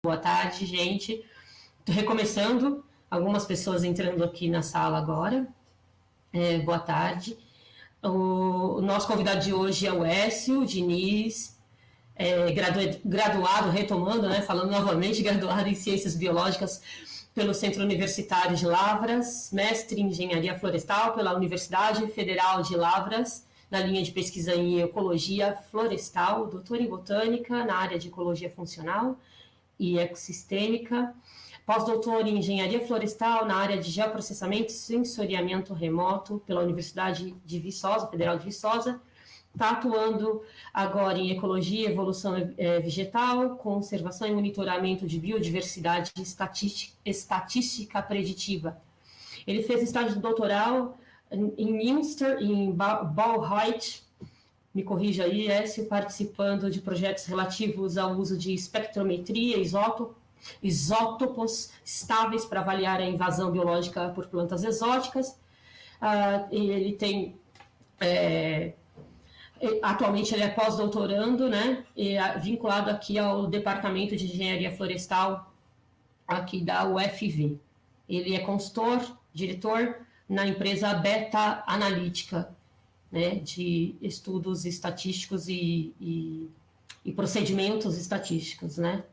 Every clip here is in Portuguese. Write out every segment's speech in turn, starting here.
Boa tarde, gente. Tô recomeçando, algumas pessoas entrando aqui na sala agora. Boa tarde. O nosso convidado de hoje é o Écio Diniz, graduado, retomando, né, falando novamente, graduado em Ciências Biológicas pelo Centro Universitário de Lavras, mestre em Engenharia Florestal pela Universidade Federal de Lavras, na linha de pesquisa em Ecologia Florestal, doutor em Botânica, na área de Ecologia Funcional e Ecossistêmica, pós-doutor em Engenharia Florestal na área de Geoprocessamento e Sensoriamento Remoto pela Universidade de Viçosa, Federal de Viçosa. Está atuando agora em Ecologia e Evolução Vegetal, Conservação e Monitoramento de Biodiversidade e Estatística Preditiva. Ele fez estágio doutoral em Münster, em Bayreuth, me corrija aí, Écio, participando de projetos relativos ao uso de espectrometria, isótopos estáveis para avaliar a invasão biológica por plantas exóticas. Ele tem... atualmente ele é pós-doutorando, né, vinculado aqui ao Departamento de Engenharia Florestal aqui da UFV. Ele é consultor, diretor na empresa Beta Analítica, né, de estudos estatísticos e procedimentos estatísticos, né?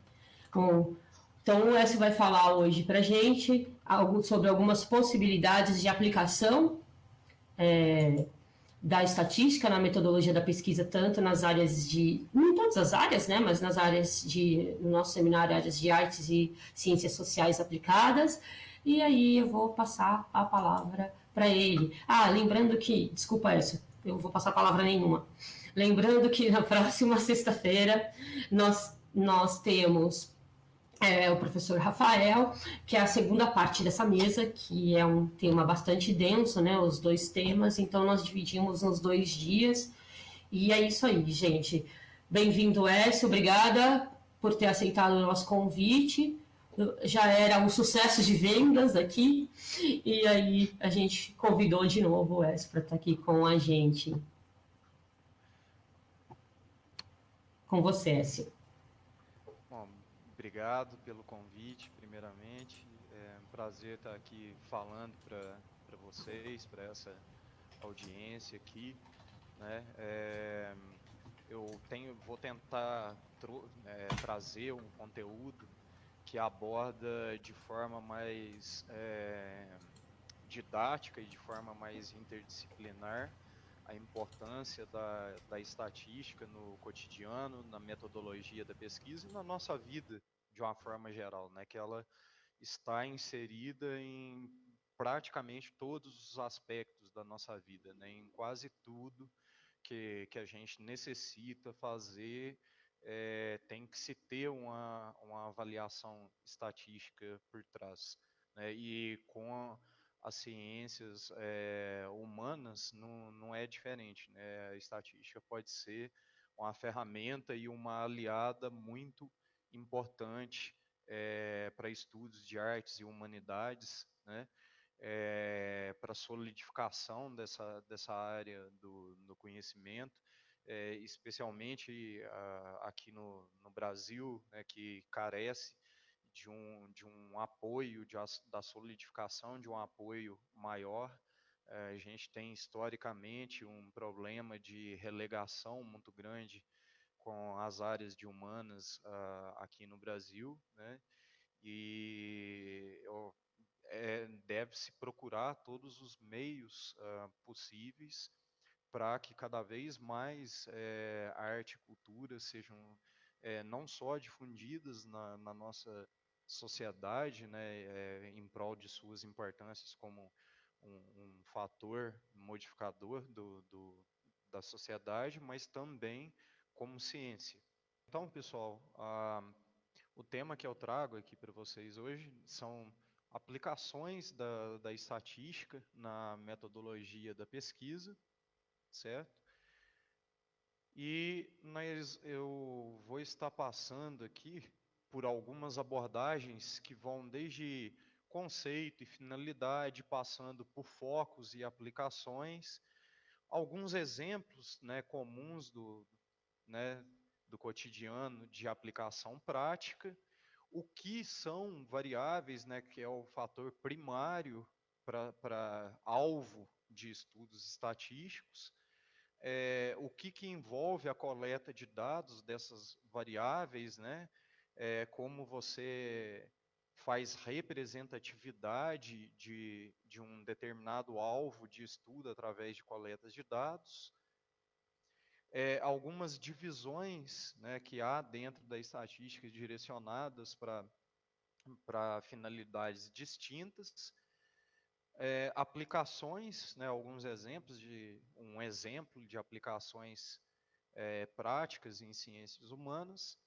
Bom, então o Écio vai falar hoje para a gente sobre algumas possibilidades de aplicação da estatística na metodologia da pesquisa, tanto nas áreas de, não todas as áreas, né, mas nas áreas de, no nosso seminário, áreas de artes e ciências sociais aplicadas. E aí eu vou passar a palavra para ele. Lembrando que, desculpa, Écio, eu vou passar a palavra nenhuma. Lembrando que na próxima sexta-feira nós temos o professor Rafael, que é a segunda parte dessa mesa, que é um tema bastante denso, né, os dois temas, então nós dividimos nos 2 dias, e é isso aí, gente. Bem-vindo, Écio, obrigada por ter aceitado o nosso convite, já era um sucesso de vendas aqui, e aí a gente convidou de novo o Écio para estar aqui com a gente. Com você, Écio. Bom, obrigado pelo convite, primeiramente. É um prazer estar aqui falando para vocês, para essa audiência aqui, né? Vou tentar trazer um conteúdo que aborda de forma mais didática e de forma mais interdisciplinar a importância da estatística no cotidiano, na metodologia da pesquisa e na nossa vida de uma forma geral, né? Que ela está inserida em praticamente todos os aspectos da nossa vida, né? Em quase tudo que a gente necessita fazer, tem que se ter uma avaliação estatística por trás, né? E com as ciências humanas não é diferente, né? A estatística pode ser uma ferramenta e uma aliada muito importante para estudos de artes e humanidades, né? Para a solidificação dessa área do conhecimento, especialmente aqui no Brasil, né, que carece de um apoio, da solidificação de um apoio maior. A gente tem historicamente um problema de relegação muito grande com as áreas de humanas aqui no Brasil, né? E deve-se procurar todos os meios possíveis para que cada vez mais arte e cultura sejam não só difundidas na nossa sociedade, né, em prol de suas importâncias como um fator modificador da sociedade, mas também como ciência. Então, pessoal, o tema que eu trago aqui para vocês hoje são aplicações da estatística na metodologia da pesquisa, certo? E eu vou estar passando aqui por algumas abordagens que vão desde conceito e finalidade, passando por focos e aplicações, alguns exemplos, né, comuns né, do cotidiano de aplicação prática, o que são variáveis, né, que é o fator primário para alvo de estudos estatísticos, o que envolve a coleta de dados dessas variáveis, né, como você faz representatividade de um determinado alvo de estudo através de coletas de dados, algumas divisões, né, que há dentro da estatística direcionadas para finalidades distintas, aplicações, né, alguns exemplos um exemplo de aplicações práticas em ciências humanas,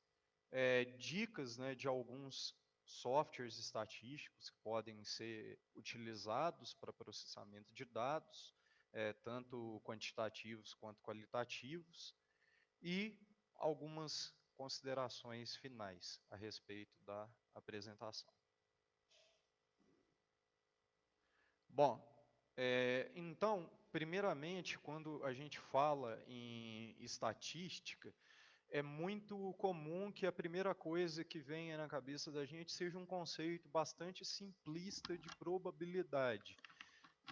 dicas, né, de alguns softwares estatísticos que podem ser utilizados para processamento de dados, tanto quantitativos quanto qualitativos, e algumas considerações finais a respeito da apresentação. Bom, então, primeiramente, quando a gente fala em estatística, é muito comum que a primeira coisa que venha na cabeça da gente seja um conceito bastante simplista de probabilidade.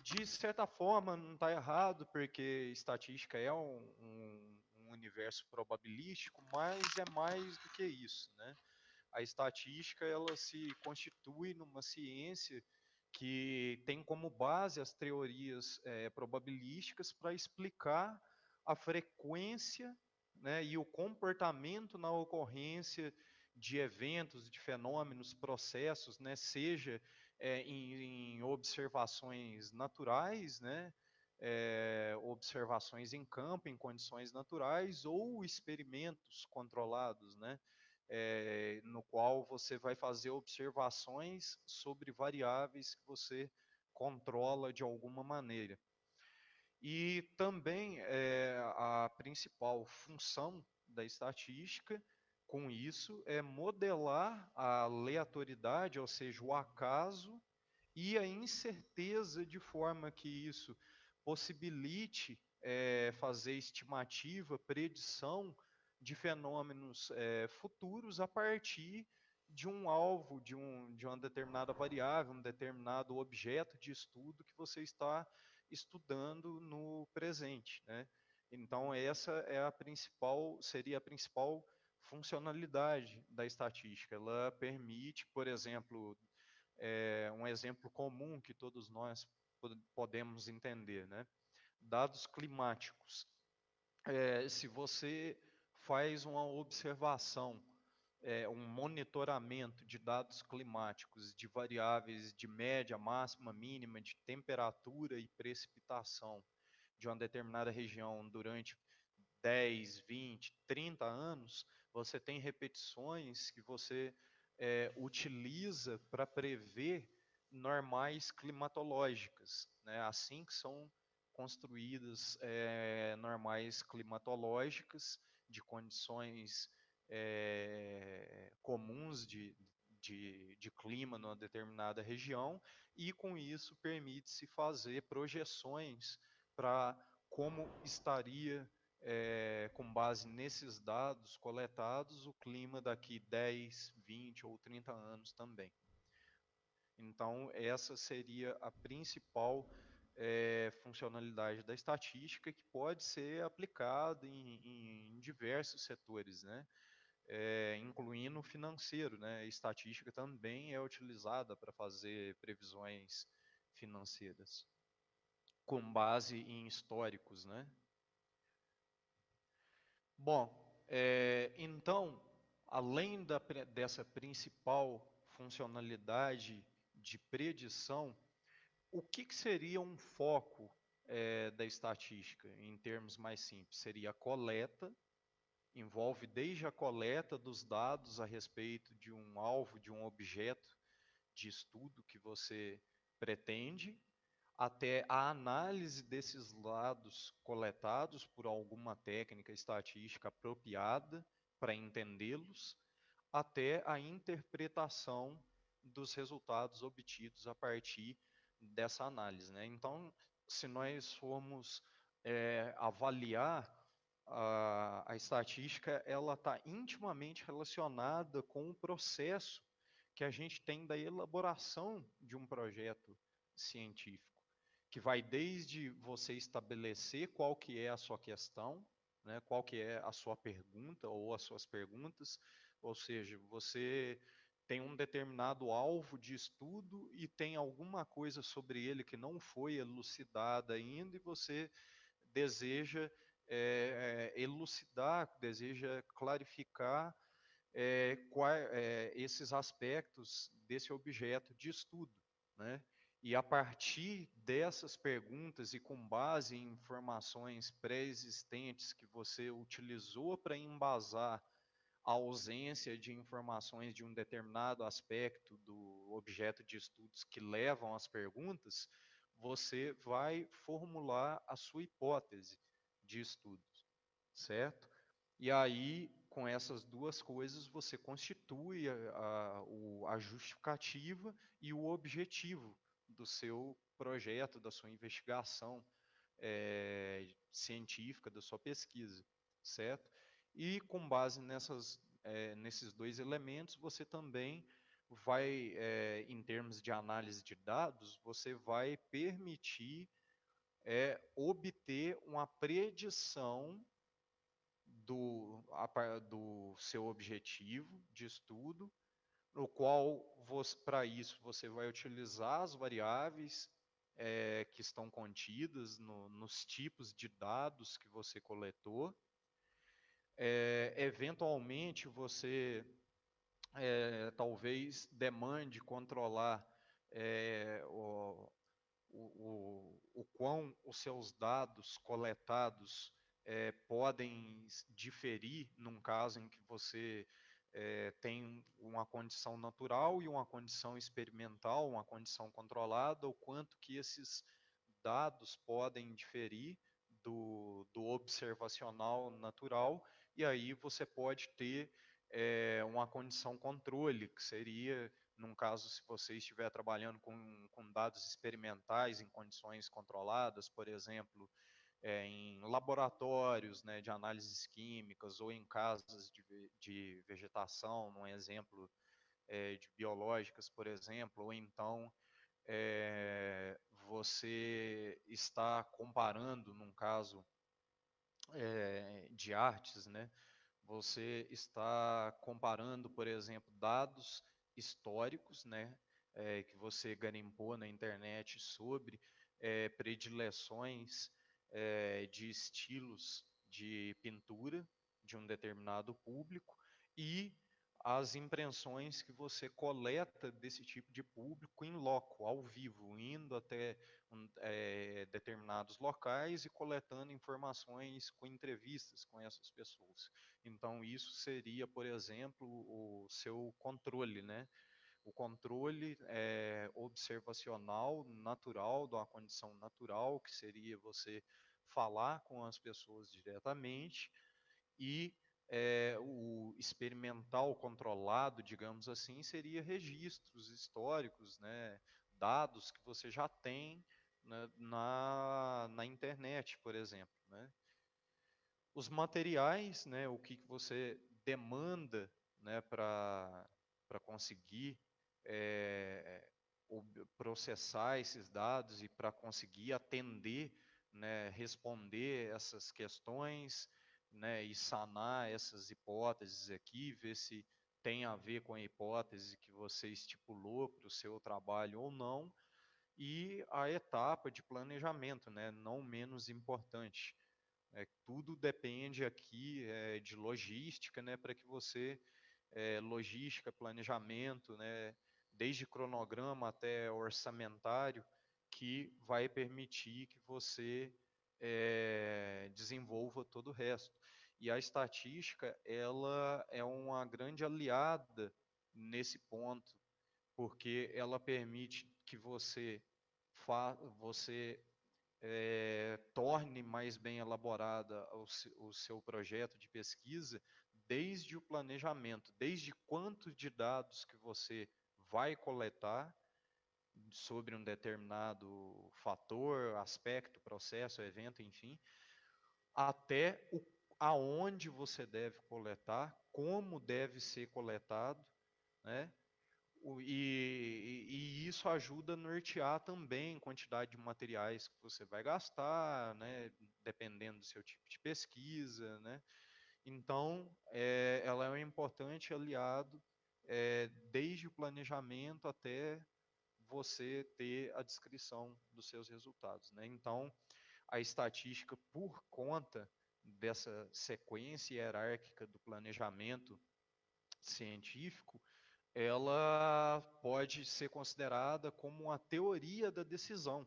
De certa forma, não está errado, porque estatística é um universo probabilístico, mas é mais do que isso, né? A estatística, ela se constitui numa ciência que tem como base as teorias probabilísticas para explicar a frequência, né, e o comportamento na ocorrência de eventos, de fenômenos, processos, né, seja em observações naturais, né, observações em campo, em condições naturais, ou experimentos controlados, né, no qual você vai fazer observações sobre variáveis que você controla de alguma maneira. E também a principal função da estatística, com isso, é modelar a aleatoriedade, ou seja, o acaso, e a incerteza, de forma que isso possibilite fazer estimativa, predição de fenômenos futuros a partir de um alvo, de uma determinada variável, um determinado objeto de estudo que você está estudando no presente, né? Então essa é a principal, seria a principal funcionalidade da estatística. Ela permite, por exemplo, um exemplo comum que todos nós podemos entender, né? Dados climáticos. Se você faz uma observação, um monitoramento de dados climáticos, de variáveis de média, máxima, mínima, de temperatura e precipitação de uma determinada região durante 10, 20, 30 anos, você tem repetições que você utiliza para prever normais climatológicas, né? Assim que são construídas normais climatológicas de condições comuns de clima numa determinada região, e com isso permite-se fazer projeções para como estaria, com base nesses dados coletados, o clima daqui 10, 20 ou 30 anos também. Então, essa seria a principal funcionalidade da estatística, que pode ser aplicada em diversos setores, né? Incluindo o financeiro, né? A estatística também é utilizada para fazer previsões financeiras, com base em históricos, né? Bom, então, além dessa principal funcionalidade de predição, o que seria um foco da estatística, em termos mais simples? Seria a coleta, envolve desde a coleta dos dados a respeito de um alvo, de um objeto de estudo que você pretende, até a análise desses dados coletados por alguma técnica estatística apropriada para entendê-los, até a interpretação dos resultados obtidos a partir dessa análise, né? Então, se nós formos avaliar a estatística, ela está intimamente relacionada com o processo que a gente tem da elaboração de um projeto científico, que vai desde você estabelecer qual que é a sua questão, né, qual que é a sua pergunta ou as suas perguntas, ou seja, você tem um determinado alvo de estudo e tem alguma coisa sobre ele que não foi elucidada ainda e você deseja elucidar, deseja clarificar esses aspectos desse objeto de estudo, né? E a partir dessas perguntas e com base em informações pré-existentes que você utilizou para embasar a ausência de informações de um determinado aspecto do objeto de estudos que levam às perguntas, você vai formular a sua hipótese de estudos, certo? E aí, com essas duas coisas, você constitui a justificativa e o objetivo do seu projeto, da sua investigação científica, da sua pesquisa, certo? E com base nesses dois elementos, você também vai, em termos de análise de dados, você vai permitir obter uma predição do seu objetivo de estudo, no qual, para isso, você vai utilizar as variáveis que estão contidas nos tipos de dados que você coletou. Eventualmente, você talvez demande controlar o quão os seus dados coletados podem diferir num caso em que você tem uma condição natural e uma condição experimental, uma condição controlada, o quanto que esses dados podem diferir do observacional natural, e aí você pode ter uma condição controle, que seria, num caso, se você estiver trabalhando com dados experimentais em condições controladas, por exemplo, em laboratórios, né, de análises químicas ou em casas de vegetação, num exemplo de biológicas, por exemplo, ou então você está comparando, num caso de artes, né, você está comparando, por exemplo, dados históricos, né, que você garimpou na internet sobre predileções de estilos de pintura de um determinado público e as impressões que você coleta desse tipo de público em loco, ao vivo, indo até determinados locais e coletando informações com entrevistas com essas pessoas. Então, isso seria, por exemplo, o seu controle, né? O controle observacional, natural, de uma condição natural, que seria você falar com as pessoas diretamente, e o experimental controlado, digamos assim, seria registros históricos, né? Dados que você já tem, né, na internet, por exemplo, né? Os materiais, né, o que você demanda, né, para conseguir processar esses dados e para conseguir atender, né, responder essas questões, né, e sanar essas hipóteses aqui, ver se tem a ver com a hipótese que você estipulou para o seu trabalho ou não, e a etapa de planejamento, né, não menos importante. Tudo depende aqui de logística, né, para que você, logística, planejamento, né, desde cronograma até orçamentário, que vai permitir que você desenvolva todo o resto. E a estatística, ela é uma grande aliada nesse ponto, porque ela permite que você torne mais bem elaborada o seu projeto de pesquisa, desde o planejamento, desde quanto de dados que você vai coletar sobre um determinado fator, aspecto, processo, evento, enfim, até aonde você deve coletar, como deve ser coletado, né? E isso ajuda a nortear também a quantidade de materiais que você vai gastar, né, dependendo do seu tipo de pesquisa, né. Então, ela é um importante aliado, desde o planejamento até você ter a descrição dos seus resultados, né. Então, a estatística, por conta dessa sequência hierárquica do planejamento científico, ela pode ser considerada como uma teoria da decisão,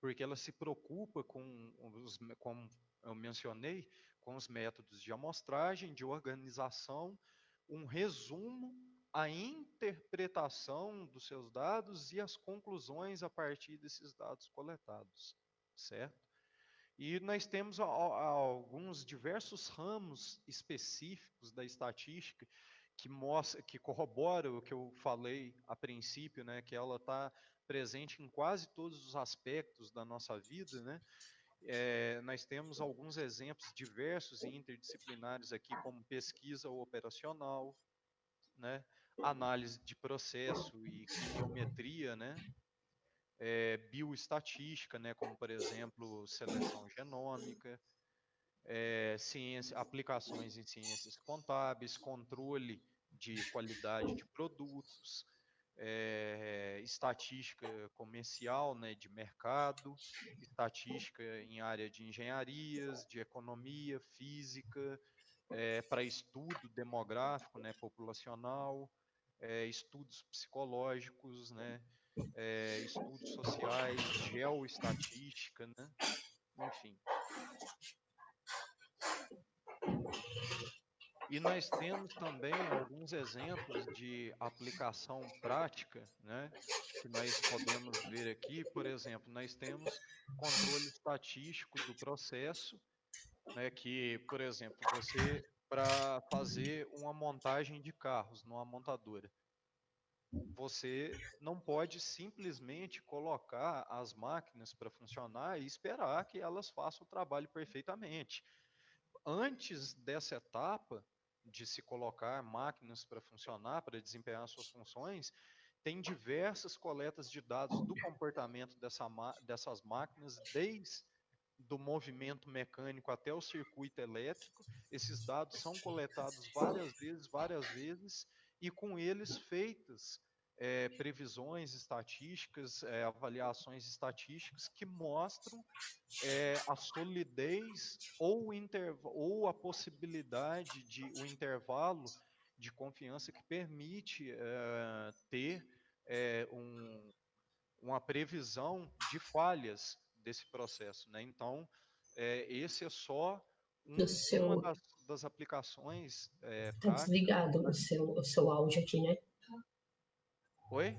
porque ela se preocupa como eu mencionei, com os métodos de amostragem, de organização, um resumo, a interpretação dos seus dados e as conclusões a partir desses dados coletados, certo? E nós temos alguns diversos ramos específicos da estatística que corroboram o que eu falei a princípio, né, que ela está presente em quase todos os aspectos da nossa vida, né? Nós temos alguns exemplos diversos e interdisciplinares aqui, como pesquisa operacional, né, análise de processo e quimiometria, né, bioestatística, né, como por exemplo seleção genômica, aplicações em ciências contábeis, controle de qualidade de produtos, estatística comercial, né, de mercado, estatística em área de engenharias, de economia, física, para estudo demográfico, né, populacional, estudos psicológicos, né, estudos sociais, geoestatística, né, enfim. E nós temos também alguns exemplos de aplicação prática, né, que nós podemos ver aqui. Por exemplo, nós temos controle estatístico do processo, né, que, por exemplo, você, para fazer uma montagem de carros numa montadora, você não pode simplesmente colocar as máquinas para funcionar e esperar que elas façam o trabalho perfeitamente. Antes dessa etapa de se colocar máquinas para funcionar, para desempenhar suas funções, tem diversas coletas de dados do comportamento dessas máquinas, desde do movimento mecânico até o circuito elétrico. Esses dados são coletados várias vezes, e com eles feitas previsões estatísticas, avaliações estatísticas que mostram a solidez ou a possibilidade de o intervalo de confiança que permite ter uma previsão de falhas desse processo, né? Então, esse é só O uma seu. das aplicações Tá práticas. desligado o seu áudio aqui, né? Oi?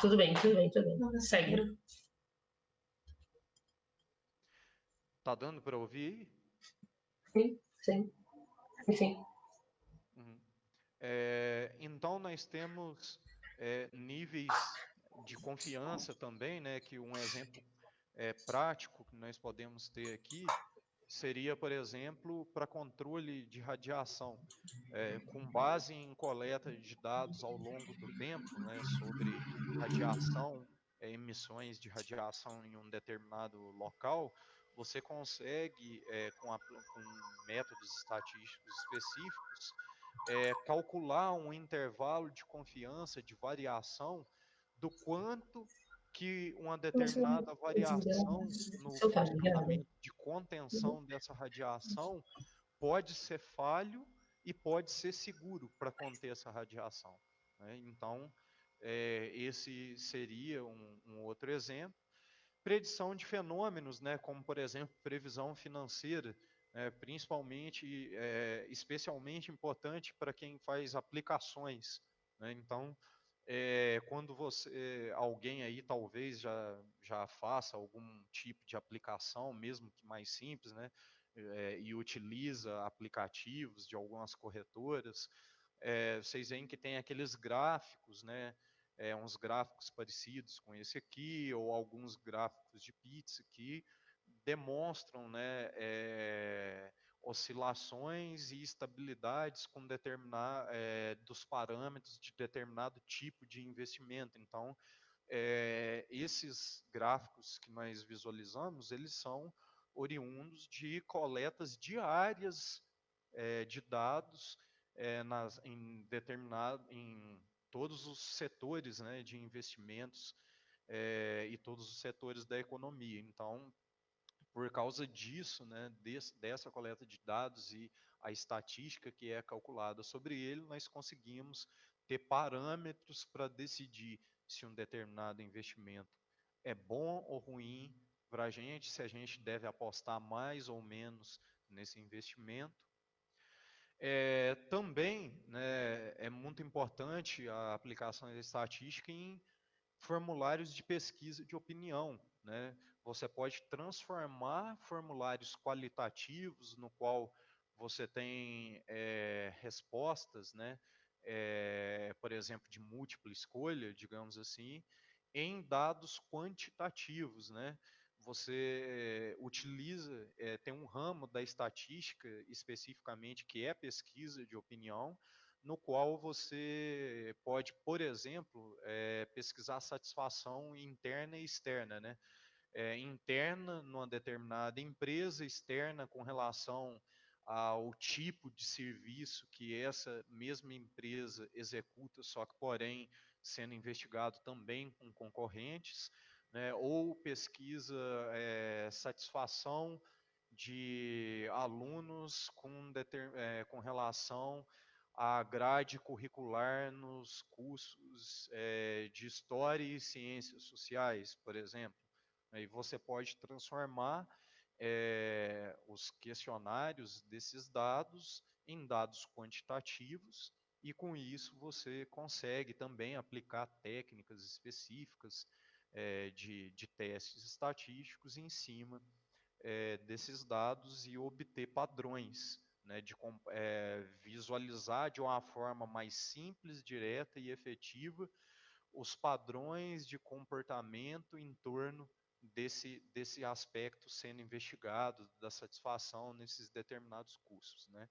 Tudo bem, tudo bem, tudo bem. Segue. Tá dando para ouvir? Sim, sim. Sim. Uhum. Então, nós temos níveis de confiança também, né, que um exemplo prático que nós podemos ter aqui seria, por exemplo, para controle de radiação, com base em coleta de dados ao longo do tempo, né, sobre radiação, emissões de radiação em um determinado local, você consegue, com métodos estatísticos específicos, calcular um intervalo de confiança, de variação, do quanto que uma Mas determinada variação o no seu tá ligado? funcionamento de contenção dessa radiação pode ser falho e pode ser seguro para conter essa radiação, né? Então, esse seria um outro exemplo. Predição de fenômenos, né, como, por exemplo, previsão financeira, principalmente, especialmente importante para quem faz aplicações, né? Então, quando alguém aí talvez já faça algum tipo de aplicação, mesmo que mais simples, né, e utiliza aplicativos de algumas corretoras, vocês veem que tem aqueles gráficos, né, uns gráficos parecidos com esse aqui, ou alguns gráficos de pizza que demonstram, né, oscilações e estabilidades com dos parâmetros de determinado tipo de investimento. Então, esses gráficos que nós visualizamos, eles são oriundos de coletas diárias de dados em todos os setores, né, de investimentos e todos os setores da economia. Então, por causa disso, né, dessa coleta de dados e a estatística que é calculada sobre ele, nós conseguimos ter parâmetros para decidir se um determinado investimento é bom ou ruim para a gente, se a gente deve apostar mais ou menos nesse investimento. Também, né, é muito importante a aplicação da estatística em formulários de pesquisa de opinião, né? Você pode transformar formulários qualitativos, no qual você tem respostas, né? Por exemplo, de múltipla escolha, digamos assim, em dados quantitativos, né? Você utiliza, tem um ramo da estatística especificamente que é pesquisa de opinião, no qual você pode, por exemplo, pesquisar a satisfação interna e externa, né? Interna numa determinada empresa, externa com relação ao tipo de serviço que essa mesma empresa executa, só que, porém, sendo investigado também com concorrentes, né? Ou pesquisa satisfação de alunos com relação à grade curricular nos cursos de História e Ciências Sociais, por exemplo. Aí você pode transformar os questionários desses dados em dados quantitativos e com isso você consegue também aplicar técnicas específicas de testes estatísticos em cima desses dados e obter padrões, né, visualizar de uma forma mais simples, direta e efetiva os padrões de comportamento em torno desse aspecto sendo investigado, da satisfação nesses determinados cursos, né?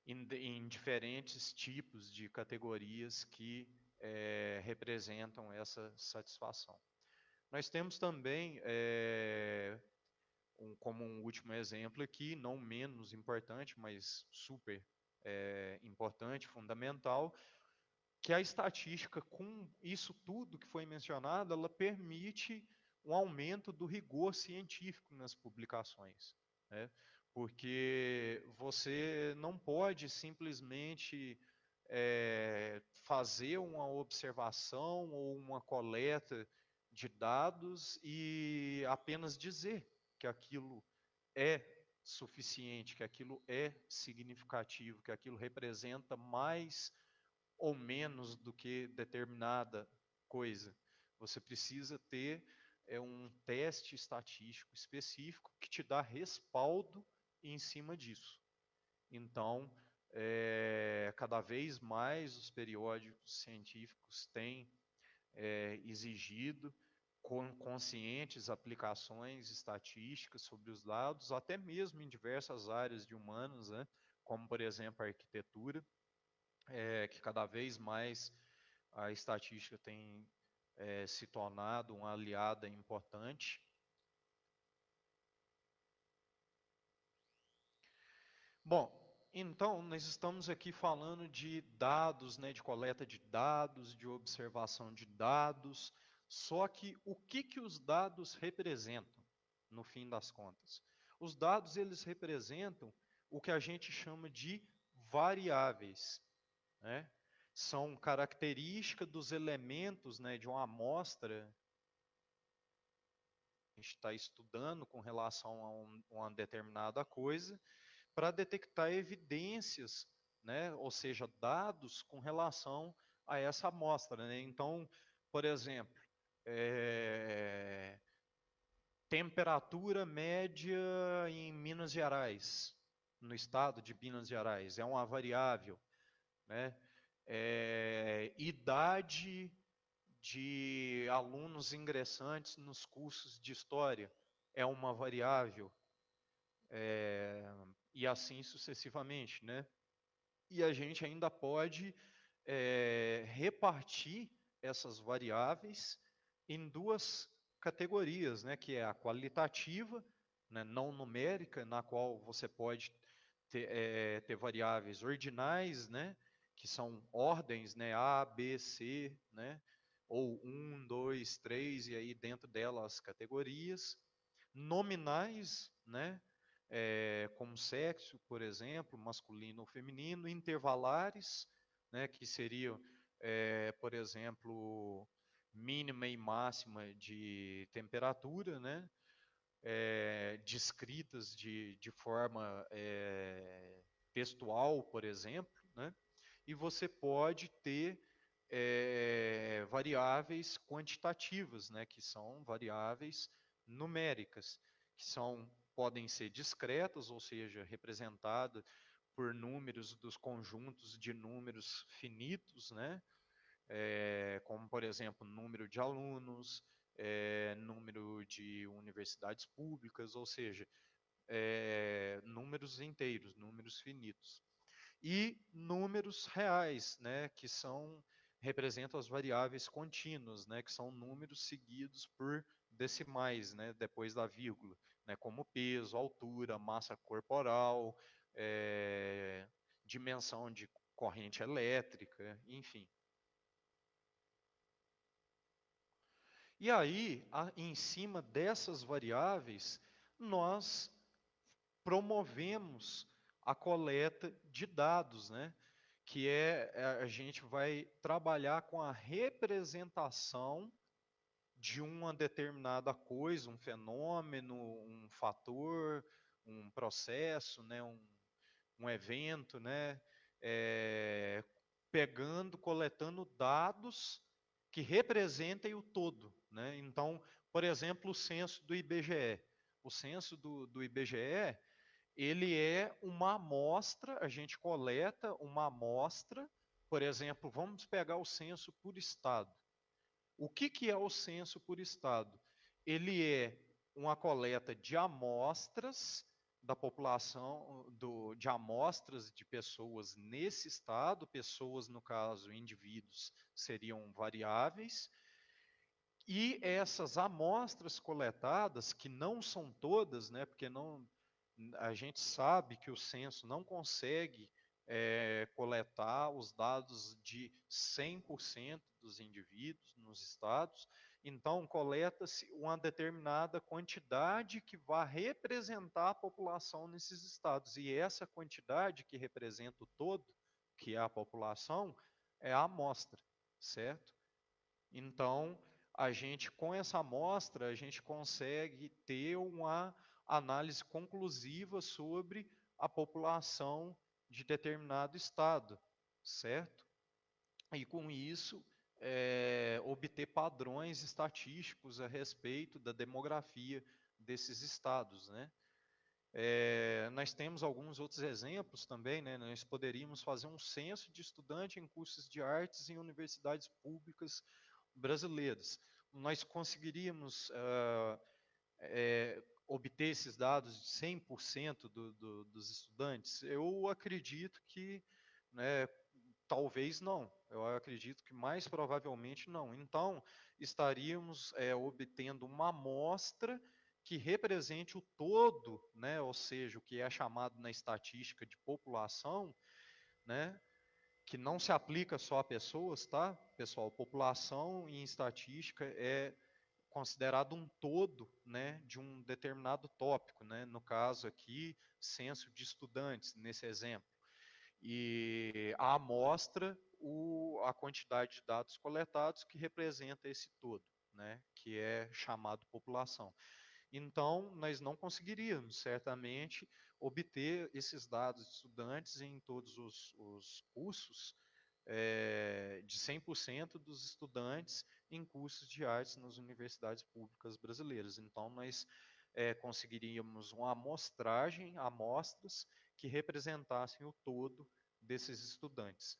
Em diferentes tipos de categorias que representam essa satisfação. Nós temos também, como um último exemplo aqui, não menos importante, mas super importante, fundamental, que a estatística, com isso tudo que foi mencionado, ela permite um aumento do rigor científico nas publicações, né? Porque você não pode simplesmente fazer uma observação ou uma coleta de dados e apenas dizer que aquilo é suficiente, que aquilo é significativo, que aquilo representa mais ou menos do que determinada coisa. Você precisa ter um teste estatístico específico que te dá respaldo em cima disso. Então, cada vez mais os periódicos científicos têm exigido conscientes aplicações estatísticas sobre os dados, até mesmo em diversas áreas de humanas, né? Como, por exemplo, a arquitetura, que cada vez mais a estatística tem se tornado uma aliada importante. Bom, então nós estamos aqui falando de dados, né, de coleta de dados, de observação de dados, só que o que os dados representam, no fim das contas? Os dados, eles representam o que a gente chama de variáveis, né? São características dos elementos, né, de uma amostra que a gente está estudando com relação a uma determinada coisa, para detectar evidências, né, ou seja, dados com relação a essa amostra, né? Então, por exemplo, temperatura média em Minas Gerais, no estado de Minas Gerais, é uma variável, né? Idade de alunos ingressantes nos cursos de história é uma variável. e assim sucessivamente, né? E a gente ainda pode repartir essas variáveis em duas categorias, né, que é a qualitativa, né, não numérica, na qual você pode ter variáveis ordinais, né, que são ordens, né, A, B, C, né, ou 1, 2, 3, e aí dentro delas as categorias. Nominais, né, como sexo, por exemplo, masculino ou feminino, intervalares, né, que seriam, por exemplo, mínima e máxima de temperatura, né, descritas de forma textual, por exemplo, né, e você pode ter variáveis quantitativas, né, que são variáveis numéricas, que podem ser discretas, ou seja, representadas por números dos conjuntos de números finitos, né, como, por exemplo, número de alunos, número de universidades públicas, ou seja, números inteiros, números finitos. E números reais, né, que representam as variáveis contínuas, né, que são números seguidos por decimais, né, depois da vírgula, né, como peso, altura, massa corporal, dimensão de corrente elétrica, enfim. E aí, em cima dessas variáveis, nós promovemos a coleta de dados, né? Que a gente vai trabalhar com a representação de uma determinada coisa, um fenômeno, um fator, um processo, né? Um evento, né? É, coletando dados que representem o todo, né? Então, por exemplo, o censo do IBGE. O censo do IBGE, ele é uma amostra, a gente coleta uma amostra, por exemplo, vamos pegar o censo por estado. O que é o censo por estado? Ele é uma coleta de amostras da população, de amostras de pessoas nesse estado, pessoas, no caso, indivíduos, seriam variáveis, e essas amostras coletadas, que não são todas, né, porque a gente sabe que o censo não consegue coletar os dados de 100% dos indivíduos nos estados, então coleta-se uma determinada quantidade que vai representar a população nesses estados, e essa quantidade que representa o todo, que é a população, é a amostra, certo? Então, com essa amostra, a gente consegue ter uma análise conclusiva sobre a população de determinado estado, certo? E com isso, obter padrões estatísticos a respeito da demografia desses estados, né? Nós temos alguns outros exemplos também, né? Nós poderíamos fazer um censo de estudante em cursos de artes em universidades públicas brasileiras. Nós conseguiríamos obter esses dados de 100% dos estudantes? Eu acredito que, né, talvez não. Eu acredito que mais provavelmente não. Então, estaríamos obtendo uma amostra que represente o todo, né, ou seja, o que é chamado na estatística de população, né, que não se aplica só a pessoas, tá? Pessoal, população em estatística é considerado um todo, né, de um determinado tópico, né? No caso aqui, censo de estudantes, nesse exemplo. E a amostra, a quantidade de dados coletados que representa esse todo, né, que é chamado população. Então, nós não conseguiríamos, certamente, obter esses dados de estudantes em todos os cursos, de 100% dos estudantes em cursos de artes nas universidades públicas brasileiras. Então, nós conseguiríamos uma amostragem, amostras, que representassem o todo desses estudantes.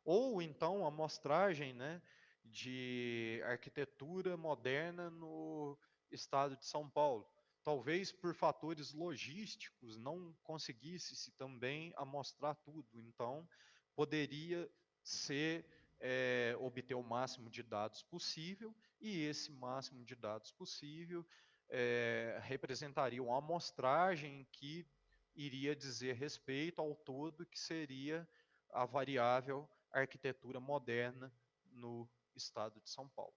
Ou, então, a amostragem, né, de arquitetura moderna no estado de São Paulo. talvez por fatores logísticos não conseguisse-se também amostrar tudo. Então, poderia ser obter o máximo de dados possível, e esse máximo de dados possível representaria uma amostragem que iria dizer respeito ao todo, que seria a variável arquitetura moderna no estado de São Paulo.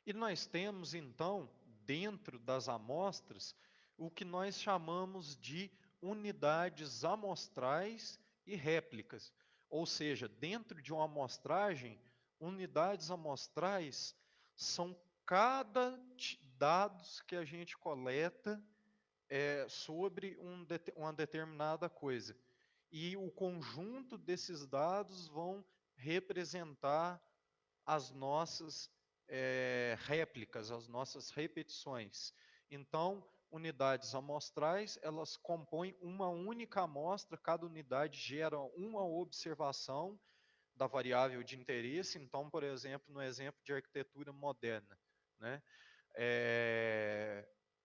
E nós temos, então, dentro das amostras, o que nós chamamos de unidades amostrais e réplicas. Ou seja, dentro de uma amostragem, unidades amostrais são cada dados que a gente coleta sobre uma determinada coisa. E o conjunto desses dados vão representar as nossas réplicas, as nossas repetições. Então, unidades amostrais, elas compõem uma única amostra, cada unidade gera uma observação da variável de interesse. Então, por exemplo, no exemplo de arquitetura moderna, né?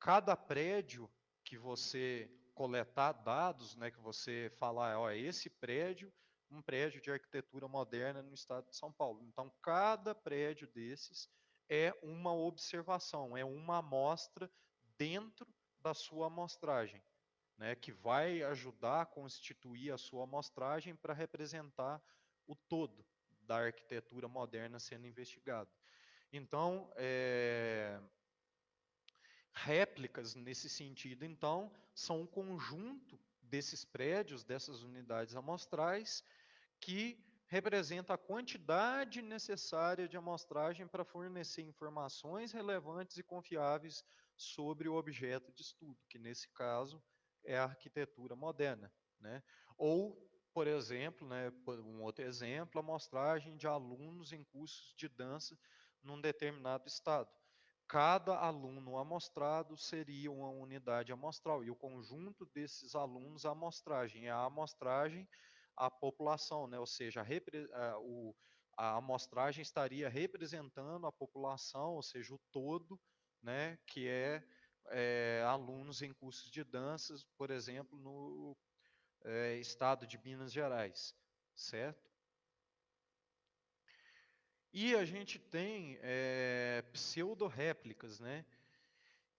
Cada prédio que você coletar dados, né, que você falar, ó, esse prédio, um prédio de arquitetura moderna no estado de São Paulo. Então, cada prédio desses é uma observação, é uma amostra dentro da sua amostragem, né, que vai ajudar a constituir a sua amostragem para representar o todo da arquitetura moderna sendo investigado. Então, réplicas, nesse sentido, então, são um conjunto desses prédios, dessas unidades amostrais, que representa a quantidade necessária de amostragem para fornecer informações relevantes e confiáveis sobre o objeto de estudo, que nesse caso é a arquitetura moderna, né? Ou, por exemplo, né, um outro exemplo, a amostragem de alunos em cursos de dança num determinado estado. Cada aluno amostrado seria uma unidade amostral, e o conjunto desses alunos, a amostragem. É a amostragem, a população, né? Ou seja, a amostragem estaria representando a população, ou seja, o todo, né? Que alunos em cursos de danças, por exemplo, no estado de Minas Gerais, certo? E a gente tem pseudo-réplicas, né?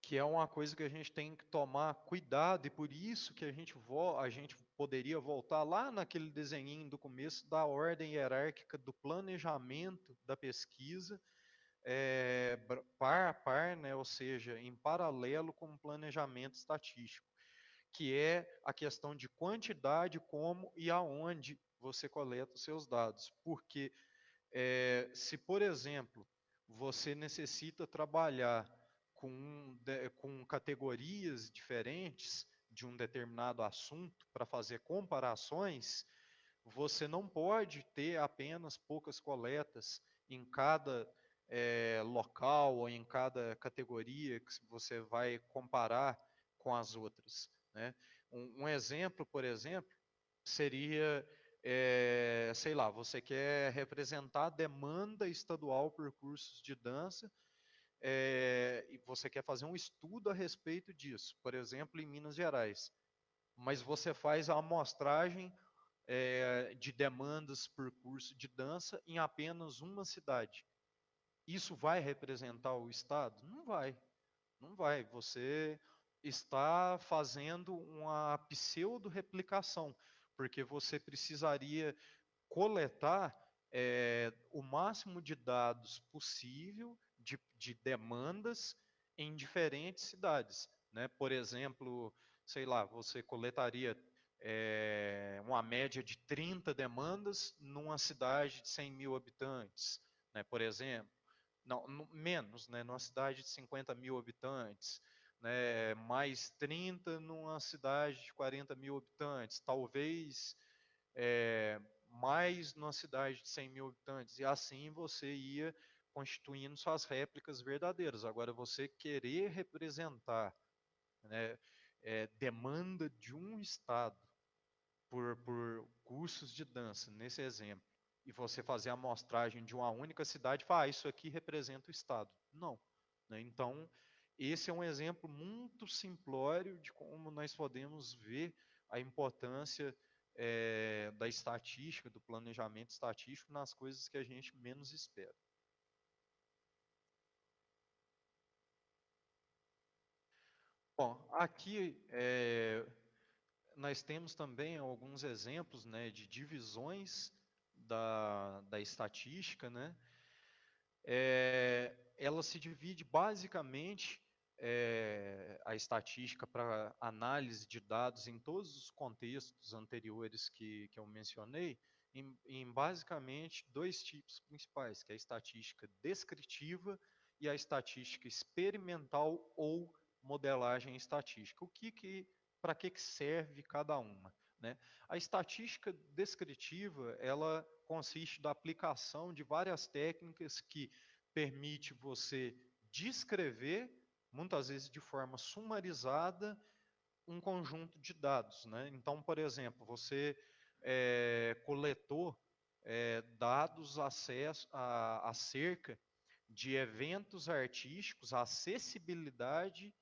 Que é uma coisa que a gente tem que tomar cuidado, e por isso que a gente poderia voltar lá naquele desenhinho do começo da ordem hierárquica do planejamento da pesquisa, par a par, né? Ou seja, em paralelo com o planejamento estatístico, que é a questão de quantidade, como e aonde você coleta os seus dados. Porque se, por exemplo, você necessita trabalhar com categorias diferentes de um determinado assunto para fazer comparações, você não pode ter apenas poucas coletas em cada local ou em cada categoria que você vai comparar com as outras, né? Um exemplo, por exemplo, seria, sei lá, você quer representar a demanda estadual por cursos de dança, e você quer fazer um estudo a respeito disso, por exemplo, em Minas Gerais. Mas você faz a amostragem de demandas por curso de dança em apenas uma cidade. Isso vai representar o Estado? Não vai. Não vai. Você está fazendo uma pseudo-replicação, porque você precisaria coletar o máximo de dados possível de demandas em diferentes cidades, né? Por exemplo, sei lá, você coletaria uma média de 30 demandas numa cidade de 100 mil habitantes, né? Por exemplo, não, menos, né? Numa cidade de 50 mil habitantes, né? Mais 30 numa cidade de 40 mil habitantes, talvez mais numa cidade de 100 mil habitantes, e assim você ia constituindo suas réplicas verdadeiras. Agora, você querer representar, né, demanda de um estado por cursos de dança, nesse exemplo, e você fazer a amostragem de uma única cidade, falar, isso aqui representa o estado. Não, né? Então, esse é um exemplo muito simplório de como nós podemos ver a importância da estatística, do planejamento estatístico nas coisas que a gente menos espera. Bom, aqui nós temos também alguns exemplos, né, de divisões da estatística, né? Ela se divide basicamente a estatística para análise de dados em todos os contextos anteriores que eu mencionei, em basicamente dois tipos principais, que é a estatística descritiva e a estatística experimental ou modelagem estatística. Para que serve cada uma, né? A estatística descritiva, ela consiste da aplicação de várias técnicas que permite você descrever, muitas vezes de forma sumarizada, um conjunto de dados, né? Então, por exemplo, você coletou dados acerca de eventos artísticos, a acessibilidade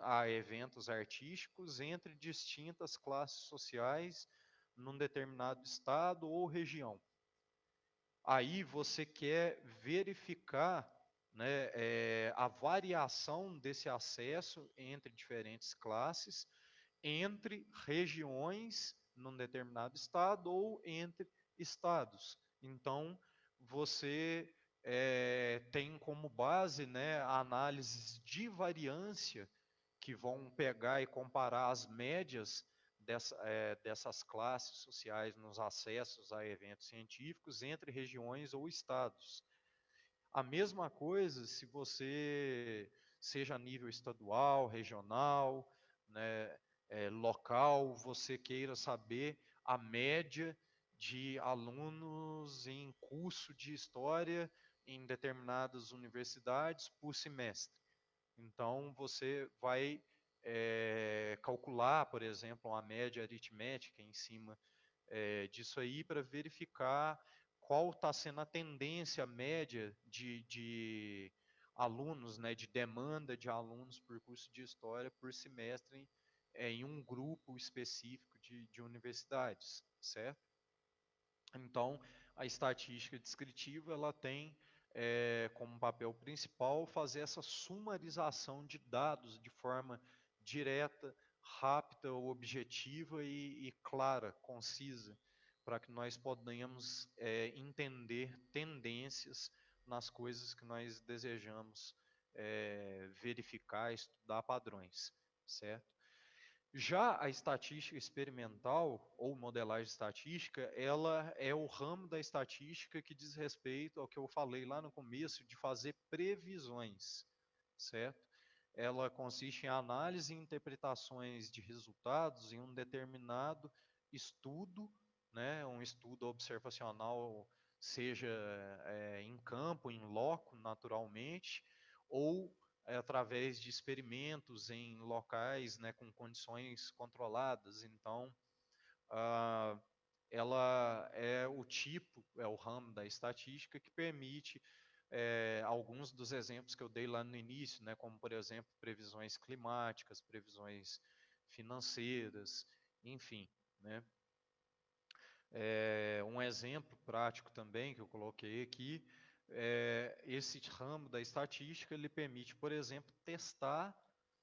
a eventos artísticos entre distintas classes sociais num determinado estado ou região. Aí você quer verificar, né, a variação desse acesso entre diferentes classes, entre regiões num determinado estado ou entre estados. Então, você tem como base, né, análises de variância que vão pegar e comparar as médias dessas classes sociais nos acessos a eventos científicos entre regiões ou estados. A mesma coisa se você seja a nível estadual, regional, né, local, você queira saber a média de alunos em curso de história em determinadas universidades por semestre. Então, você vai calcular, por exemplo, uma média aritmética em cima disso aí para verificar qual está sendo a tendência média de alunos, né, de demanda de alunos por curso de história por semestre em um grupo específico de universidades, certo? Então, a estatística descritiva ela tem como papel principal fazer essa sumarização de dados de forma direta, rápida, objetiva e clara, concisa, para que nós possamos entender tendências nas coisas que nós desejamos verificar, estudar padrões, certo? Já a estatística experimental ou modelagem estatística, ela é o ramo da estatística que diz respeito ao que eu falei lá no começo de fazer previsões, certo? Ela consiste em análise e interpretações de resultados em um determinado estudo, né, um estudo observacional, seja em campo, em loco, naturalmente, ou através de experimentos em locais, né, com condições controladas. Então, ah, ela é o tipo, é o ramo da estatística que permite alguns dos exemplos que eu dei lá no início, né, como, por exemplo, previsões climáticas, previsões financeiras, enfim, né. Um exemplo prático também que eu coloquei aqui, esse ramo da estatística ele permite, por exemplo, testar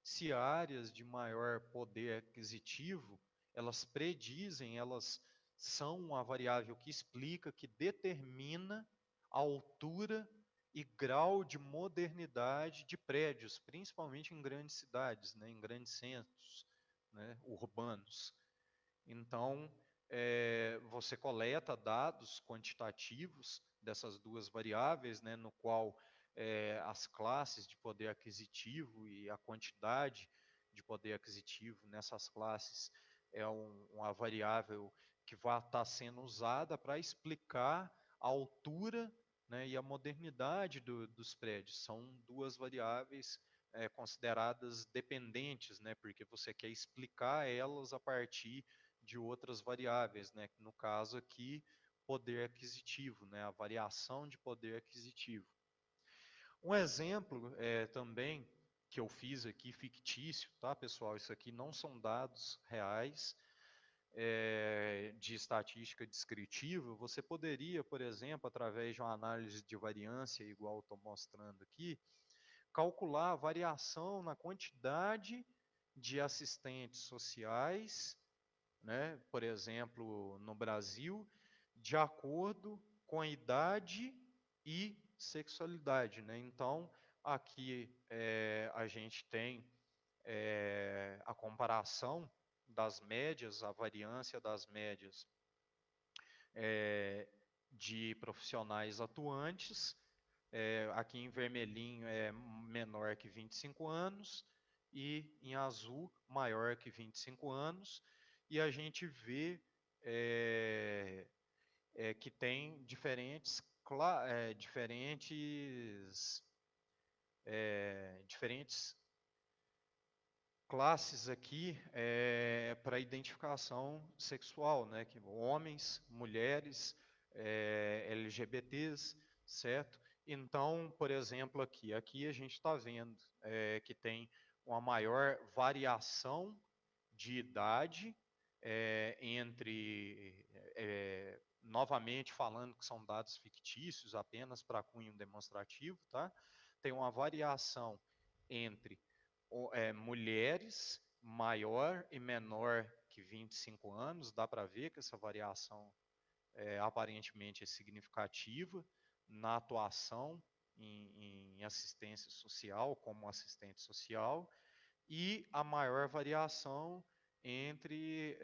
se áreas de maior poder aquisitivo, elas predizem, elas são uma variável que explica, que determina a altura e grau de modernidade de prédios, principalmente em grandes cidades, né, em grandes centros, né, urbanos. Então, você coleta dados quantitativos dessas duas variáveis, né, no qual as classes de poder aquisitivo e a quantidade de poder aquisitivo nessas classes é uma variável que vai estar sendo usada para explicar a altura, né, e a modernidade dos prédios. São duas variáveis consideradas dependentes, né, porque você quer explicar elas a partir de outras variáveis, né? No caso aqui, poder aquisitivo, né? A variação de poder aquisitivo. Um exemplo também que eu fiz aqui, fictício, tá, pessoal? Isso aqui não são dados reais de estatística descritiva. Você poderia, por exemplo, através de uma análise de variância, igual estou mostrando aqui, calcular a variação na quantidade de assistentes sociais, né, por exemplo, no Brasil, de acordo com a idade e sexualidade, né? Então, aqui a gente tem a comparação das médias, a variância das médias de profissionais atuantes. Aqui em vermelhinho é menor que 25 anos e em azul maior que 25 anos. E a gente vê que tem diferentes classes aqui para identificação sexual, né? Que homens, mulheres, LGBTs, certo? Então, por exemplo, aqui a gente está vendo que tem uma maior variação de idade novamente falando que são dados fictícios, apenas para cunho demonstrativo, tá? Tem uma variação entre mulheres maior e menor que 25 anos, dá para ver que essa variação aparentemente é significativa na atuação em assistência social, como assistente social, e a maior variação entre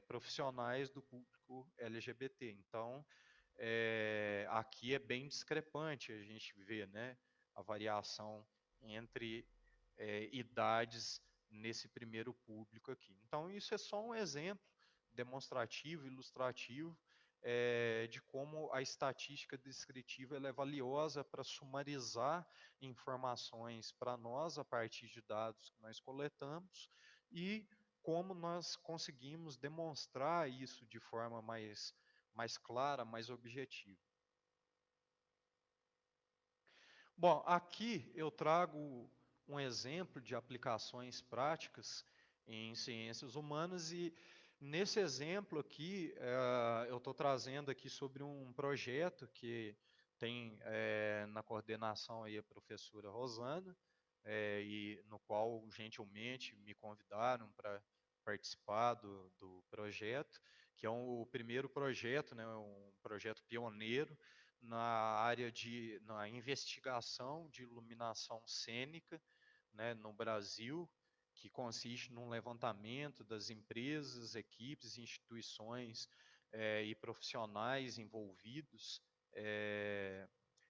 profissionais do público LGBT. Então, aqui é bem discrepante a gente vê, né, a variação entre idades nesse primeiro público aqui. Então, isso é só um exemplo demonstrativo, ilustrativo, de como a estatística descritiva ela é valiosa para sumarizar informações para nós a partir de dados que nós coletamos e como nós conseguimos demonstrar isso de forma mais clara, mais objetiva. Bom, aqui eu trago um exemplo de aplicações práticas em ciências humanas e nesse exemplo aqui eu estou trazendo aqui sobre um projeto que tem na coordenação aí a professora Rosana e no qual gentilmente me convidaram para participar do projeto, que é o primeiro projeto, né, um projeto pioneiro na área na investigação de iluminação cênica, né, no Brasil, que consiste num levantamento das empresas, equipes, instituições e profissionais envolvidos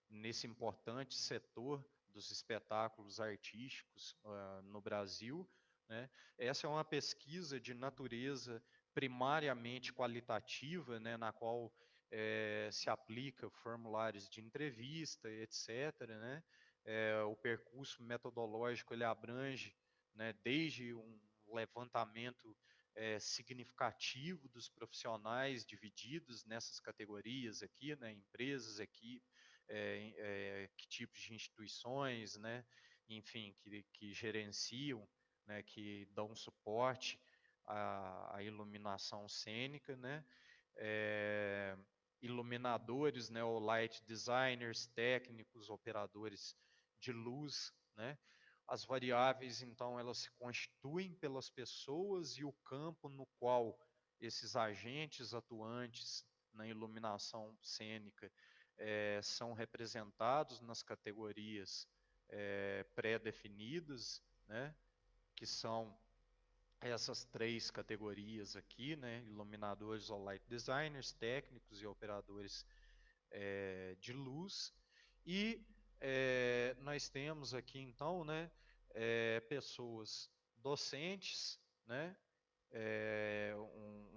nesse importante setor dos espetáculos artísticos no Brasil, né? Essa é uma pesquisa de natureza primariamente qualitativa, né, na qual se aplica formulários de entrevista, etc. Né? O percurso metodológico ele abrange, né, desde um levantamento significativo dos profissionais divididos nessas categorias aqui, né, empresas, equipes, que tipos de instituições, né, enfim, que gerenciam, né, que dão suporte à iluminação cênica, né, iluminadores, né, ou light designers, técnicos, operadores de luz, né. As variáveis, então, elas se constituem pelas pessoas e o campo no qual esses agentes atuantes na iluminação cênica são representados nas categorias pré-definidas, né, que são essas três categorias aqui, né, iluminadores ou light designers, técnicos e operadores de luz. E nós temos aqui, então, né, pessoas docentes, né,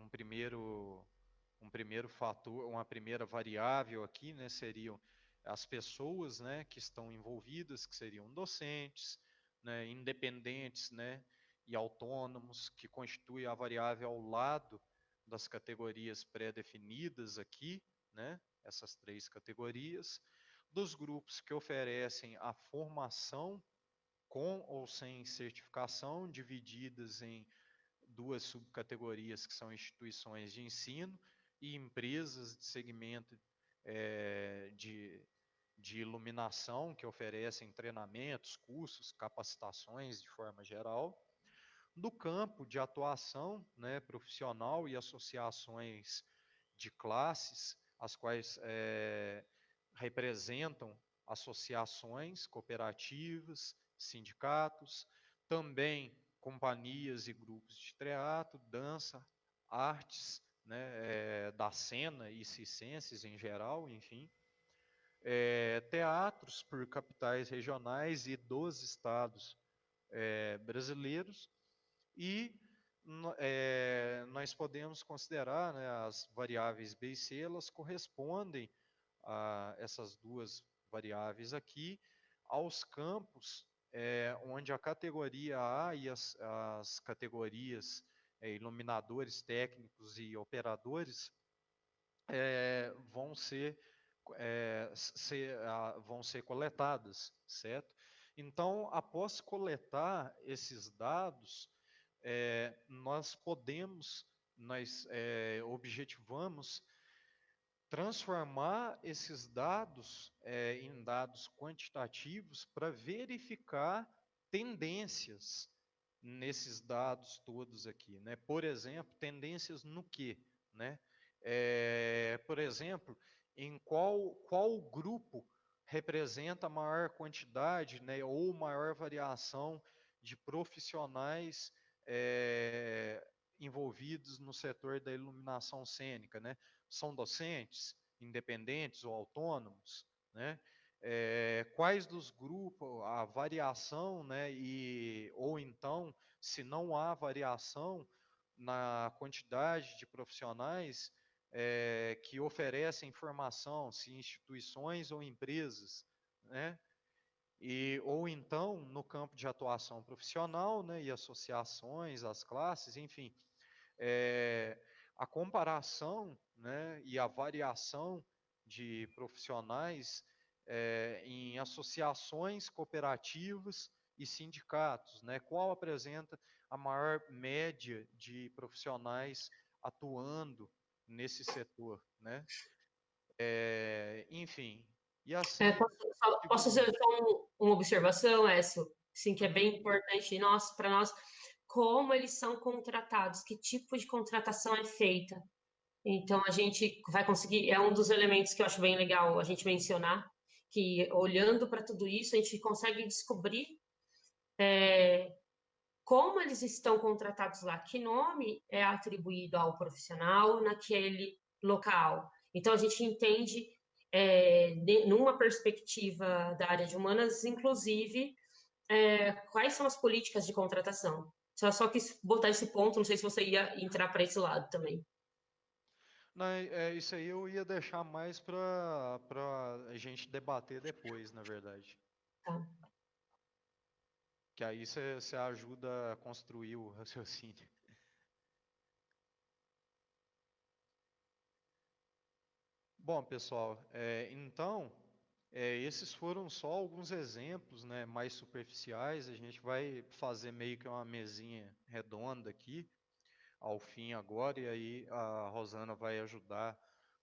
um primeiro fator, uma primeira variável aqui, né, seriam as pessoas, né, que estão envolvidas, que seriam docentes, né, independentes, né, e autônomos, que constitui a variável ao lado das categorias pré-definidas aqui, né, essas três categorias. dos grupos que oferecem a formação com ou sem certificação, divididas em duas subcategorias, que são instituições de ensino e empresas de segmento de iluminação, que oferecem treinamentos, cursos, capacitações de forma geral. No campo de atuação, né, profissional e associações de classes, as quais representam associações, cooperativas, sindicatos, também companhias e grupos de teatro, dança, artes, né, da cena e circenses em geral, enfim. Teatros por capitais regionais e dos estados brasileiros, e nós podemos considerar, né, as variáveis B e C, elas correspondem a essas duas variáveis aqui, aos campos onde a categoria A e as categorias iluminadores, técnicos e operadores vão ser coletadas, certo? Então, após coletar esses dados, nós objetivamos transformar esses dados em dados quantitativos para verificar tendências nesses dados todos aqui, né? Por exemplo, tendências no quê, né? Por exemplo, em qual grupo representa a maior quantidade, né, ou maior variação de profissionais envolvidos no setor da iluminação cênica, né? São docentes, independentes ou autônomos, né? Quais dos grupos, a variação, né, ou então, se não há variação na quantidade de profissionais que oferecem formação, se instituições ou empresas, né? Ou então, no campo de atuação profissional, né, e associações, as classes, enfim, a comparação, né, e a variação de profissionais em associações, cooperativas e sindicatos, né? Qual apresenta a maior média de profissionais atuando nesse setor, né? Enfim, e assim Posso fazer só uma observação, Écio? Sim, que é bem importante para nós, como eles são contratados, que tipo de contratação é feita. Então, a gente vai conseguir, é um dos elementos que eu acho bem legal a gente mencionar, que olhando para tudo isso, a gente consegue descobrir como eles estão contratados lá, que nome é atribuído ao profissional naquele local. Então, a gente entende, numa perspectiva da área de humanas, inclusive, quais são as políticas de contratação. Só quis botar esse ponto, não sei se você ia entrar para esse lado também. não, isso aí eu ia deixar mais para a gente debater depois, na verdade. Tá. Que aí você ajuda a construir o raciocínio. Bom, pessoal, então, esses foram só alguns exemplos, né, mais superficiais. A gente vai fazer meio que uma mesinha redonda aqui, ao fim agora, e aí a Rosana vai ajudar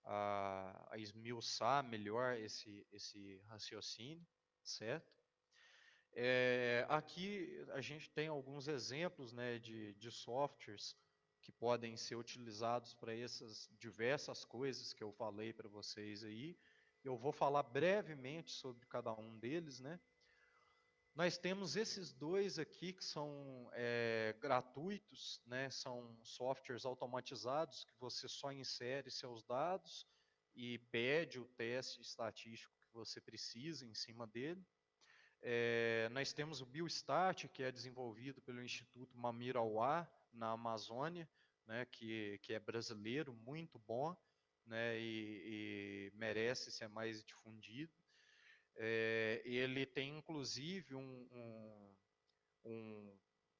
a esmiuçar melhor esse raciocínio, certo? Aqui a gente tem alguns exemplos, né, de softwares que podem ser utilizados para essas diversas coisas que eu falei para vocês aí. Eu vou falar brevemente sobre cada um deles, né? Nós temos esses dois aqui que são gratuitos, né? São softwares automatizados que você só insere seus dados e pede o teste estatístico que você precisa em cima dele. Nós temos o BioStat, que é desenvolvido pelo Instituto Mamirauá, na Amazônia, né, que é brasileiro, muito bom, né, e merece ser mais difundido. Ele tem, inclusive,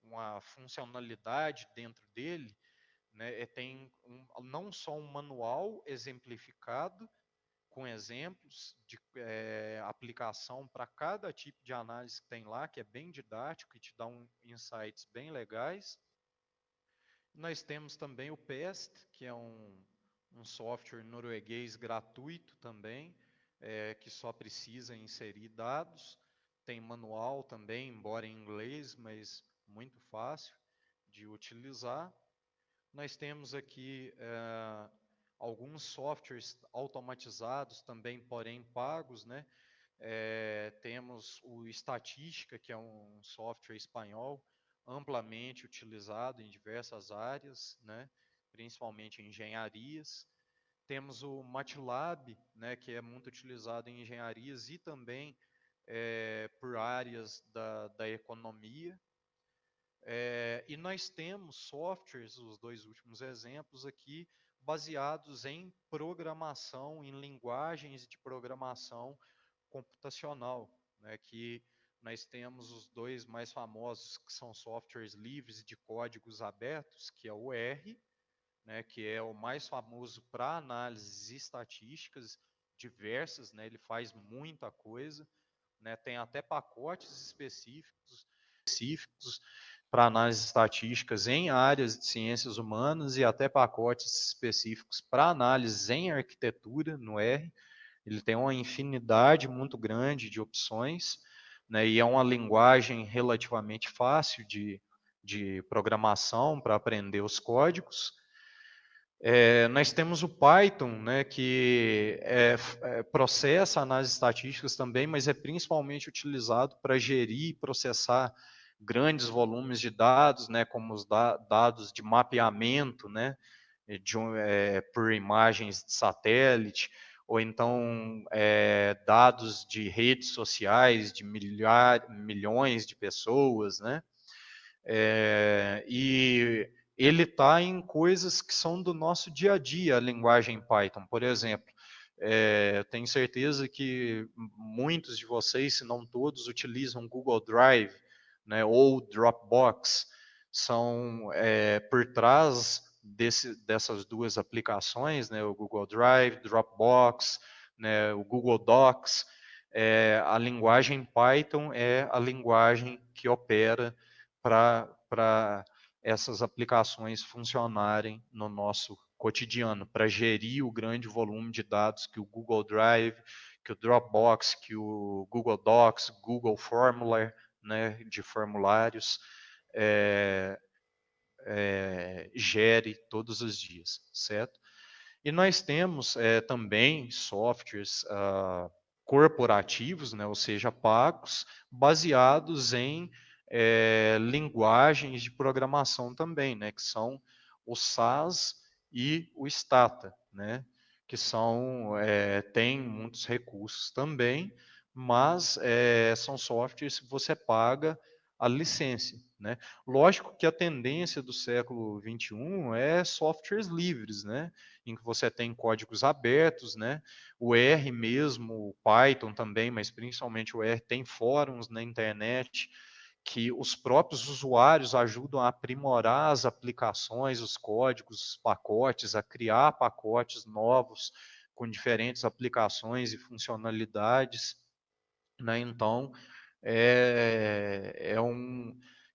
uma funcionalidade dentro dele, né, tem não só um manual exemplificado, com exemplos de aplicação para cada tipo de análise que tem lá, que é bem didático e te dá insights bem legais. Nós temos também o PEST, que é um software norueguês gratuito também, que só precisa inserir dados. Tem manual também, embora em inglês, mas muito fácil de utilizar. Nós temos aqui alguns softwares automatizados também, porém pagos, né? Temos o Estatística, que é um software espanhol amplamente utilizado em diversas áreas, né? Principalmente em engenharias. Temos o MATLAB, né? Que é muito utilizado em engenharias e também por áreas da economia. E nós temos softwares, os dois últimos exemplos aqui, baseados em programação, em linguagens de programação computacional, né, que nós temos os dois mais famosos, que são softwares livres de códigos abertos, que é o R, né, que é o mais famoso para análises estatísticas diversas, né, ele faz muita coisa, né, tem até pacotes específicos para análises estatísticas em áreas de ciências humanas e até pacotes específicos para análises em arquitetura no R. Ele tem uma infinidade muito grande de opções, né, e é uma linguagem relativamente fácil de programação para aprender os códigos. Nós temos o Python, né, que processa análises estatísticas também, mas é principalmente utilizado para gerir e processar grandes volumes de dados, né, como os dados de mapeamento, né, por imagens de satélite, ou então dados de redes sociais de milhões de pessoas, né? E ele está em coisas que são do nosso dia a dia, a linguagem Python. Por exemplo, tenho certeza que muitos de vocês, se não todos, utilizam Google Drive, né, ou Dropbox. São por trás dessas duas aplicações, né, o Google Drive, Dropbox, né, o Google Docs. A linguagem Python é a linguagem que opera para essas aplicações funcionarem no nosso cotidiano, para gerir o grande volume de dados que o Google Drive, que o Dropbox, que o Google Docs, Google Formular, né, de formulários, gere todos os dias, certo? E nós temos também softwares corporativos, né, ou seja, pagos, baseados em linguagens de programação também, né, que são o SAS e o Stata, né, que têm muitos recursos também, mas são softwares que você paga a licença, né? Lógico que a tendência do século XXI é softwares livres, né? Em que você tem códigos abertos, né? O R mesmo, o Python também, mas principalmente o R, tem fóruns na internet que os próprios usuários ajudam a aprimorar as aplicações, os códigos, os pacotes, a criar pacotes novos com diferentes aplicações e funcionalidades, né? Então,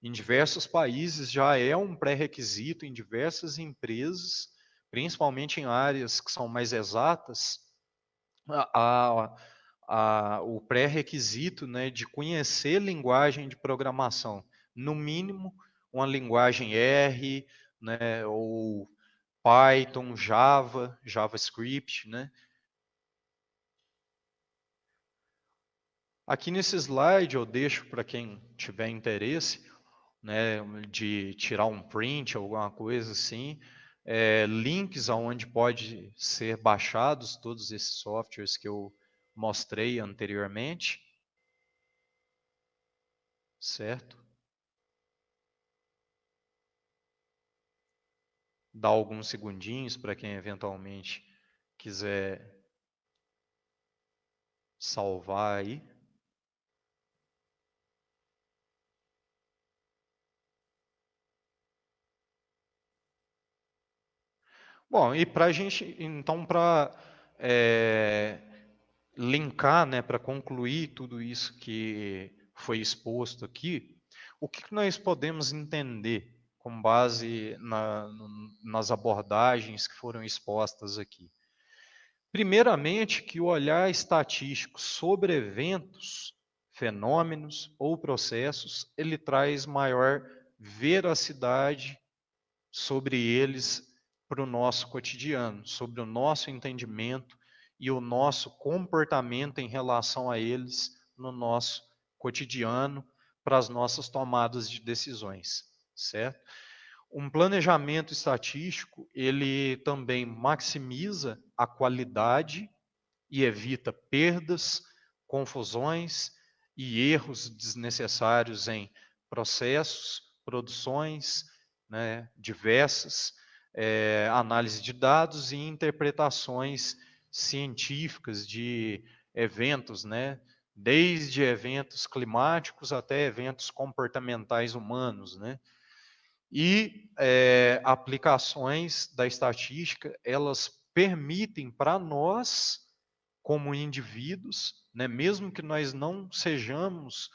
em diversos países já é um pré-requisito, em diversas empresas, principalmente em áreas que são mais exatas, o pré-requisito, né, de conhecer linguagem de programação, no mínimo uma linguagem R, né, ou Python, Java, JavaScript, né. Aqui nesse slide eu deixo para quem tiver interesse, né, de tirar um print, alguma coisa assim, links aonde pode ser baixados todos esses softwares que eu mostrei anteriormente, certo? Dá alguns segundinhos para quem eventualmente quiser salvar aí. Bom, e para a gente, então, para linkar, né, para concluir tudo isso que foi exposto aqui, o que nós podemos entender com base nas abordagens que foram expostas aqui? Primeiramente, que o olhar estatístico sobre eventos, fenômenos ou processos, ele traz maior veracidade sobre eles para o nosso cotidiano, sobre o nosso entendimento e o nosso comportamento em relação a eles no nosso cotidiano, para as nossas tomadas de decisões, certo? Um planejamento estatístico, ele também maximiza a qualidade e evita perdas, confusões e erros desnecessários em processos, produções, né, diversas, análise de dados e interpretações científicas de eventos, né, desde eventos climáticos até eventos comportamentais humanos, né? E aplicações da estatística, elas permitem para nós, como indivíduos, né, mesmo que nós não sejamos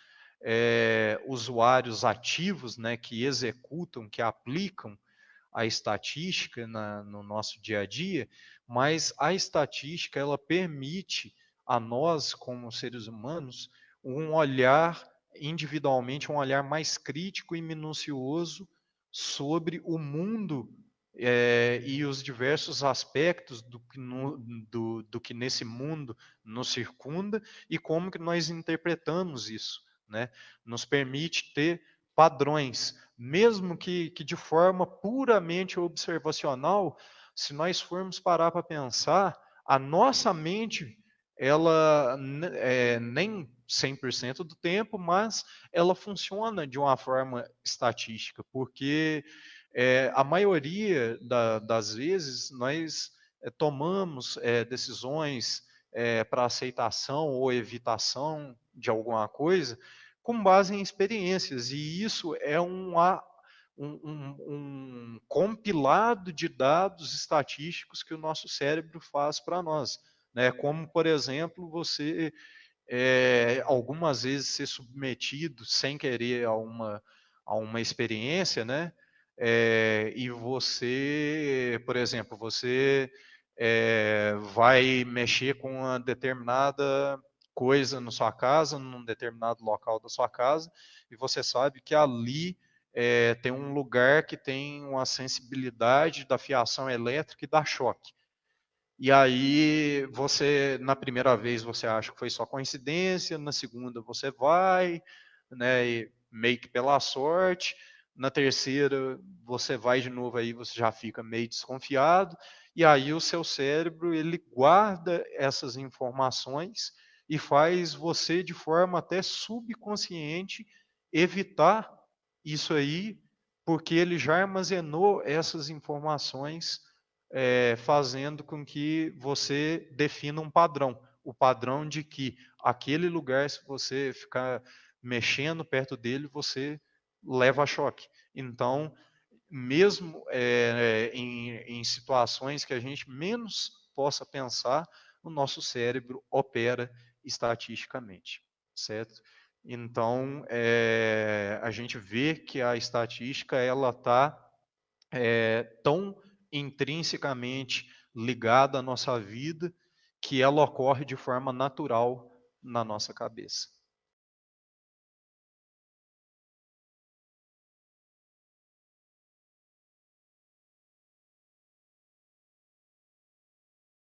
usuários ativos, né, que executam, que aplicam a estatística no nosso dia a dia, mas a estatística ela permite a nós, como seres humanos, um olhar individualmente, um olhar mais crítico e minucioso sobre o mundo e os diversos aspectos do que nesse mundo nos circunda e como que nós interpretamos isso, né? Nos permite ter padrões, mesmo que de forma puramente observacional, se nós formos parar para pensar, a nossa mente, ela nem 100% do tempo, mas ela funciona de uma forma estatística, porque a maioria das vezes nós tomamos decisões para aceitação ou evitação de alguma coisa com base em experiências, e isso é um compilado de dados estatísticos que o nosso cérebro faz para nós, né? Como, por exemplo, você algumas vezes ser submetido sem querer a uma experiência, né? E você, por exemplo, você vai mexer com uma determinada coisa na sua casa, num determinado local da sua casa, e você sabe que ali tem um lugar que tem uma sensibilidade da fiação elétrica e dá choque. E aí você, na primeira vez, você acha que foi só coincidência, na segunda você vai, né, meio que pela sorte, na terceira você vai de novo, aí você já fica meio desconfiado, e aí o seu cérebro, ele guarda essas informações e faz você, de forma até subconsciente, evitar isso aí, porque ele já armazenou essas informações fazendo com que você defina um padrão. O padrão de que aquele lugar, se você ficar mexendo perto dele, você leva choque. Então, mesmo em situações que a gente menos possa pensar, o nosso cérebro opera estatisticamente, certo? Então, a gente vê que a estatística ela está tão intrinsecamente ligada à nossa vida que ela ocorre de forma natural na nossa cabeça.